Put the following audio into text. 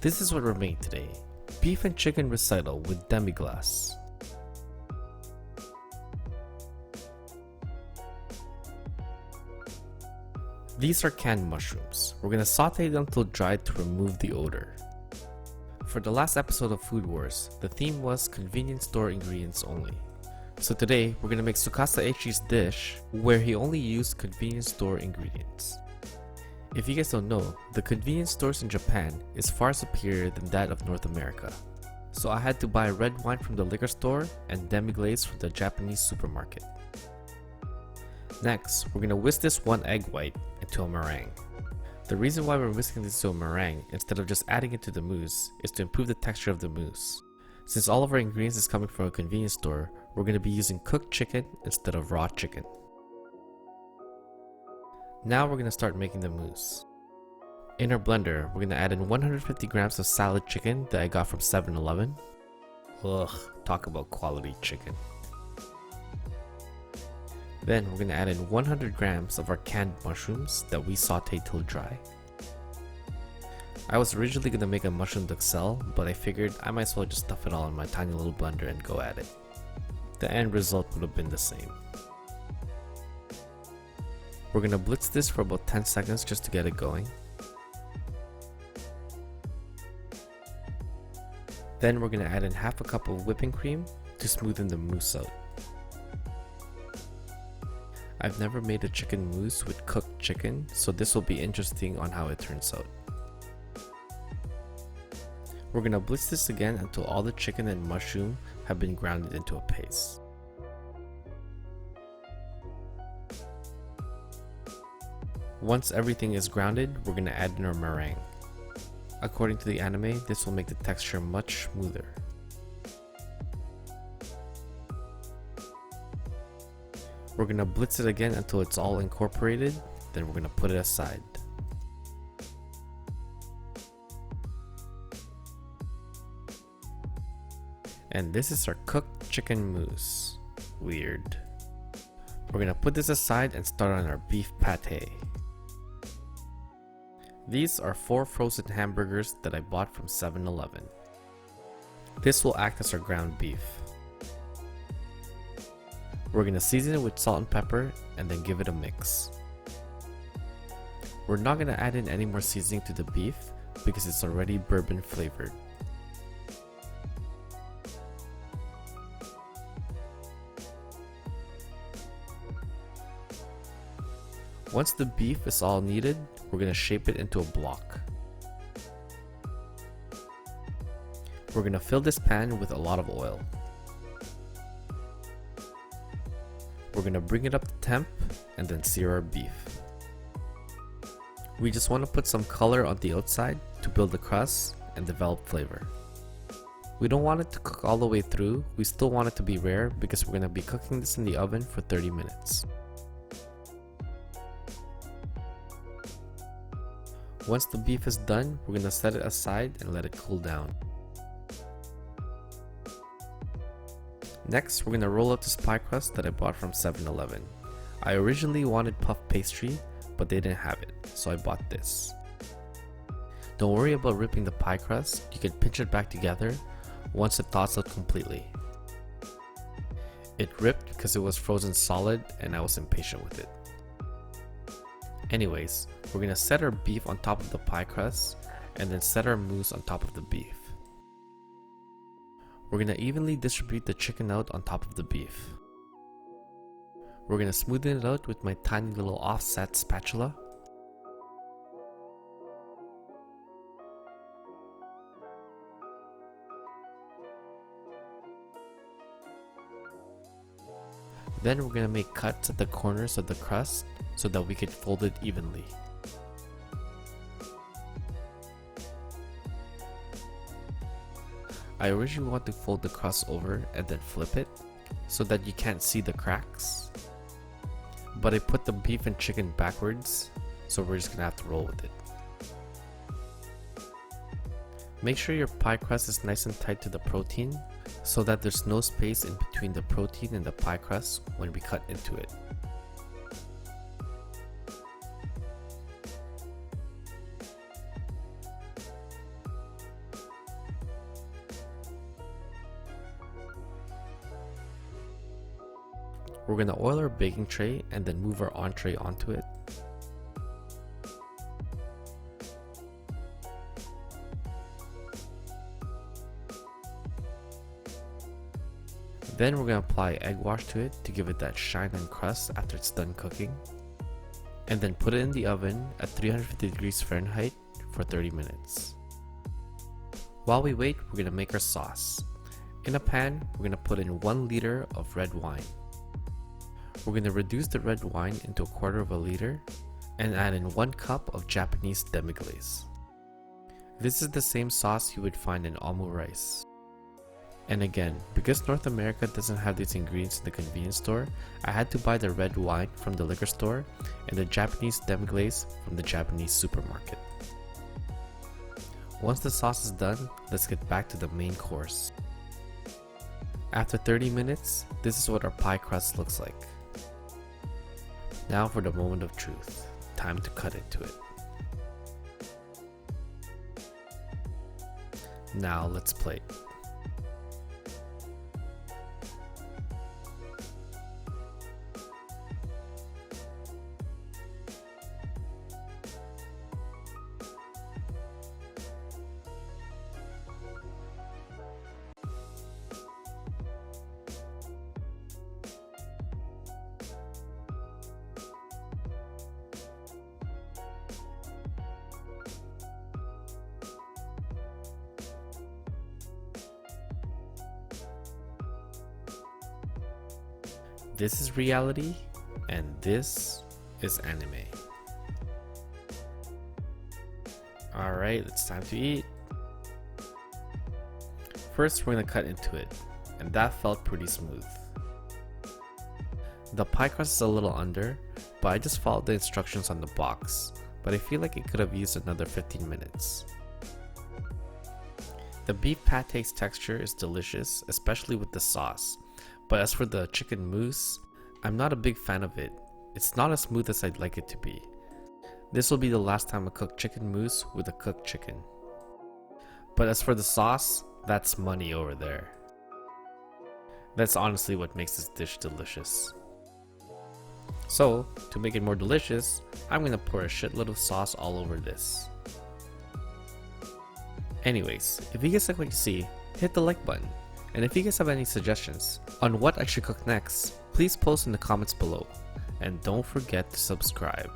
This is what we're making today: Beef and Chicken Recital with Demi Glace. These are canned mushrooms. We're gonna saute them till dry to remove the odor. For the last episode of Food Wars, the theme was convenience store ingredients only. So today, we're gonna make Tsukasa Eishi's dish where he only used convenience store ingredients. If you guys don't know, the convenience stores in Japan is far superior than that of North America. So I had to buy red wine from the liquor store and Demi Glace from the Japanese supermarket. Next, we're gonna whisk this one egg white into a meringue. The reason why we're whisking this to a meringue instead of just adding it to the mousse is to improve the texture of the mousse. Since all of our ingredients is coming from a convenience store, we're gonna be using cooked chicken instead of raw chicken. Now we're gonna start making the mousse. In our blender, we're gonna add in 150 grams of salad chicken that I got from 7-Eleven. Ugh, talk about quality chicken. Then we're gonna add in 100 grams of our canned mushrooms that we sauteed till dry. I was originally gonna make a mushroom duxelle, but I figured I might as well just stuff it all in my tiny little blender and go at it. The end result would have been the same. We're gonna blitz this for about 10 seconds just to get it going. Then we're gonna add in half a cup of whipping cream to smoothen the mousse out. I've never made a chicken mousse with cooked chicken, so this will be interesting on how it turns out. We're gonna blitz this again until all the chicken and mushroom have been grounded into a paste. Once everything is grounded, we're gonna add in our meringue. According to the anime, this will make the texture much smoother. We're gonna blitz it again until it's all incorporated, then we're gonna put it aside. And this is our cooked chicken mousse. Weird. We're gonna put this aside and start on our beef pate. These are 4 frozen hamburgers that I bought from 7-Eleven. This will act as our ground beef. We're gonna season it with salt and pepper and then give it a mix. We're not gonna add in any more seasoning to the beef because it's already bourbon flavored. Once the beef is all kneaded, we're gonna shape it into a block. We're gonna fill this pan with a lot of oil. We're gonna bring it up to temp and then sear our beef. We just want to put some color on the outside to build the crust and develop flavor. We don't want it to cook all the way through, we still want it to be rare because we're gonna be cooking this in the oven for 30 minutes. Once the beef is done, we're gonna set it aside and let it cool down. Next, we're gonna roll out this pie crust that I bought from 7-Eleven. I originally wanted puff pastry, but they didn't have it, so I bought this. Don't worry about ripping the pie crust, you can pinch it back together once it thaws out completely. It ripped because it was frozen solid and I was impatient with it. Anyways, we're gonna set our beef on top of the pie crust and then set our mousse on top of the beef. We're gonna evenly distribute the chicken out on top of the beef. We're gonna smoothen it out with my tiny little offset spatula. Then we're gonna make cuts at the corners of the crust so that we can fold it evenly. I originally want to fold the crust over and then flip it so that you can't see the cracks. But I put the beef and chicken backwards, so we're just gonna have to roll with it. Make sure your pie crust is nice and tight to the protein so that there's no space in between the protein and the pie crust when we cut into it. We're gonna oil our baking tray and then move our entree onto it. Then we're gonna apply egg wash to it to give it that shine and crust after it's done cooking. And then put it in the oven at 350 degrees Fahrenheit for 30 minutes. While we wait, we're gonna make our sauce. In a pan, we're gonna put in 1 liter of red wine. We're gonna reduce the red wine into 1/4 of a liter and add in 1 cup of Japanese Demi Glace. This is the same sauce you would find in omu rice. And again, because North America doesn't have these ingredients in the convenience store, I had to buy the red wine from the liquor store and the Japanese Demi Glace from the Japanese supermarket. Once the sauce is done, let's get back to the main course. After 30 minutes, this is what our pie crust looks like. Now for the moment of truth. Time to cut into it. Now let's plate. This is reality, and this is anime. Alright, it's time to eat. First, we're gonna cut into it, and that felt pretty smooth. The pie crust is a little under, but I just followed the instructions on the box, but I feel like it could have used another 15 minutes. The beef pate's texture is delicious, especially with the sauce. But as for the chicken mousse, I'm not a big fan of it. It's not as smooth as I'd like it to be. This will be the last time I cook chicken mousse with a cooked chicken. But as for the sauce, that's money over there. That's honestly what makes this dish delicious. So, to make it more delicious, I'm gonna pour a shitload of sauce all over this. Anyways, if you guys like what you see, hit the like button. And if you guys have any suggestions on what I should cook next, please post in the comments below. And don't forget to subscribe.